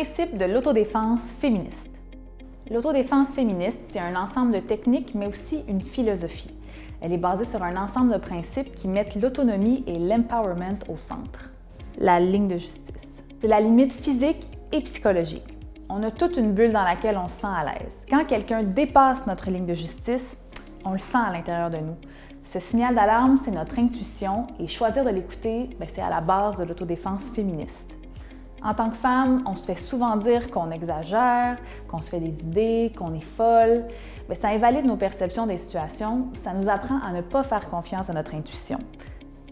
principes de l'autodéfense féministe. L'autodéfense féministe, c'est un ensemble de techniques, mais aussi une philosophie. Elle est basée sur un ensemble de principes qui mettent l'autonomie et l'empowerment au centre. La ligne de justice. C'est la limite physique et psychologique. On a toute une bulle dans laquelle on se sent à l'aise. Quand quelqu'un dépasse notre ligne de justice, on le sent à l'intérieur de nous. Ce signal d'alarme, c'est notre intuition et choisir de l'écouter, c'est à la base de l'autodéfense féministe. En tant que femme, on se fait souvent dire qu'on exagère, qu'on se fait des idées, qu'on est folle. Ça invalide nos perceptions des situations, ça nous apprend à ne pas faire confiance à notre intuition.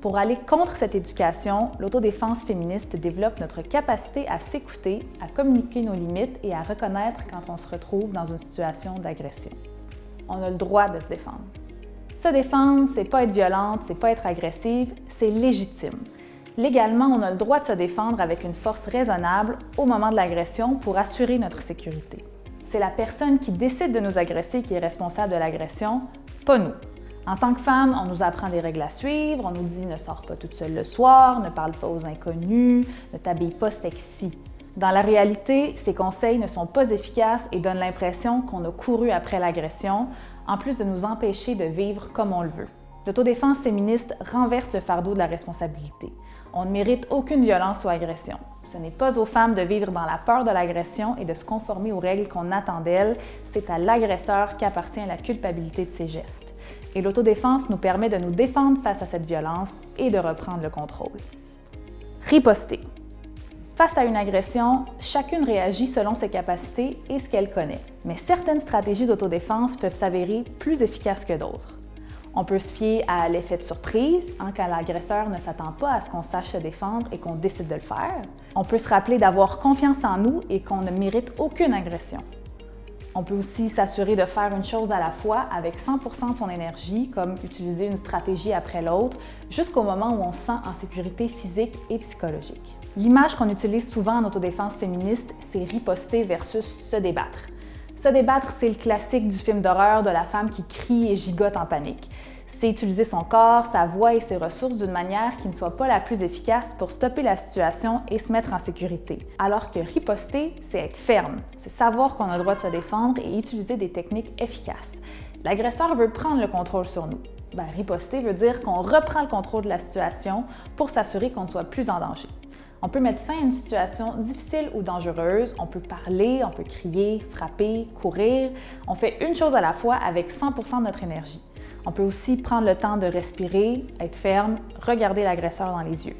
Pour aller contre cette éducation, l'autodéfense féministe développe notre capacité à s'écouter, à communiquer nos limites et à reconnaître quand on se retrouve dans une situation d'agression. On a le droit de se défendre. Se défendre, c'est pas être violente, c'est pas être agressive, c'est légitime. Légalement, on a le droit de se défendre avec une force raisonnable au moment de l'agression pour assurer notre sécurité. C'est la personne qui décide de nous agresser qui est responsable de l'agression, pas nous. En tant que femme, on nous apprend des règles à suivre, on nous dit « ne sors pas toute seule le soir, ne parle pas aux inconnus, ne t'habille pas sexy ». Dans la réalité, ces conseils ne sont pas efficaces et donnent l'impression qu'on a couru après l'agression, en plus de nous empêcher de vivre comme on le veut. L'autodéfense féministe renverse le fardeau de la responsabilité. On ne mérite aucune violence ou agression. Ce n'est pas aux femmes de vivre dans la peur de l'agression et de se conformer aux règles qu'on attend d'elles, c'est à l'agresseur qu'appartient la culpabilité de ses gestes. Et l'autodéfense nous permet de nous défendre face à cette violence et de reprendre le contrôle. Riposter. Face à une agression, chacune réagit selon ses capacités et ce qu'elle connaît. Mais certaines stratégies d'autodéfense peuvent s'avérer plus efficaces que d'autres. On peut se fier à l'effet de surprise, quand l'agresseur ne s'attend pas à ce qu'on sache se défendre et qu'on décide de le faire. On peut se rappeler d'avoir confiance en nous et qu'on ne mérite aucune agression. On peut aussi s'assurer de faire une chose à la fois avec 100% de son énergie, comme utiliser une stratégie après l'autre, jusqu'au moment où on se sent en sécurité physique et psychologique. L'image qu'on utilise souvent en autodéfense féministe, c'est riposter versus se débattre. Se débattre, c'est le classique du film d'horreur de la femme qui crie et gigote en panique. C'est utiliser son corps, sa voix et ses ressources d'une manière qui ne soit pas la plus efficace pour stopper la situation et se mettre en sécurité. Alors que riposter, c'est être ferme, c'est savoir qu'on a le droit de se défendre et utiliser des techniques efficaces. L'agresseur veut prendre le contrôle sur nous. Riposter veut dire qu'on reprend le contrôle de la situation pour s'assurer qu'on ne soit plus en danger. On peut mettre fin à une situation difficile ou dangereuse, on peut parler, on peut crier, frapper, courir. On fait une chose à la fois avec 100% de notre énergie. On peut aussi prendre le temps de respirer, être ferme, regarder l'agresseur dans les yeux.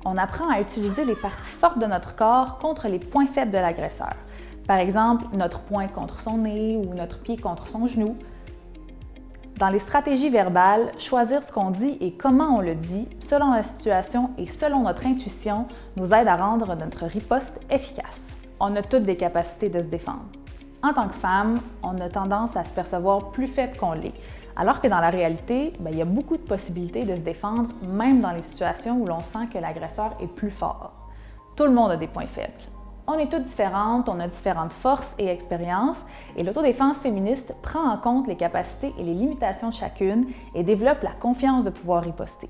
On apprend à utiliser les parties fortes de notre corps contre les points faibles de l'agresseur. Par exemple, notre poing contre son nez ou notre pied contre son genou. Dans les stratégies verbales, choisir ce qu'on dit et comment on le dit, selon la situation et selon notre intuition, nous aide à rendre notre riposte efficace. On a toutes des capacités de se défendre. En tant que femme, on a tendance à se percevoir plus faible qu'on l'est, alors que dans la réalité, il y a beaucoup de possibilités de se défendre, même dans les situations où l'on sent que l'agresseur est plus fort. Tout le monde a des points faibles. On est toutes différentes, on a différentes forces et expériences, et l'autodéfense féministe prend en compte les capacités et les limitations de chacune et développe la confiance de pouvoir riposter.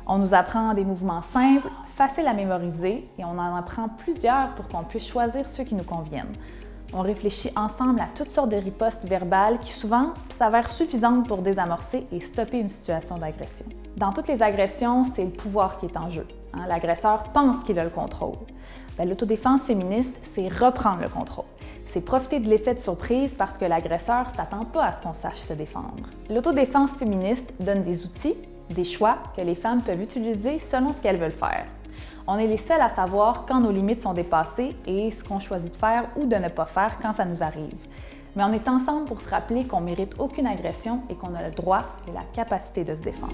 On nous apprend des mouvements simples, faciles à mémoriser, et on en apprend plusieurs pour qu'on puisse choisir ceux qui nous conviennent. On réfléchit ensemble à toutes sortes de ripostes verbales qui souvent s'avèrent suffisantes pour désamorcer et stopper une situation d'agression. Dans toutes les agressions, c'est le pouvoir qui est en jeu. L'agresseur pense qu'il a le contrôle. L'autodéfense féministe, c'est reprendre le contrôle. C'est profiter de l'effet de surprise parce que l'agresseur ne s'attend pas à ce qu'on sache se défendre. L'autodéfense féministe donne des outils, des choix que les femmes peuvent utiliser selon ce qu'elles veulent faire. On est les seuls à savoir quand nos limites sont dépassées et ce qu'on choisit de faire ou de ne pas faire quand ça nous arrive. Mais on est ensemble pour se rappeler qu'on ne mérite aucune agression et qu'on a le droit et la capacité de se défendre.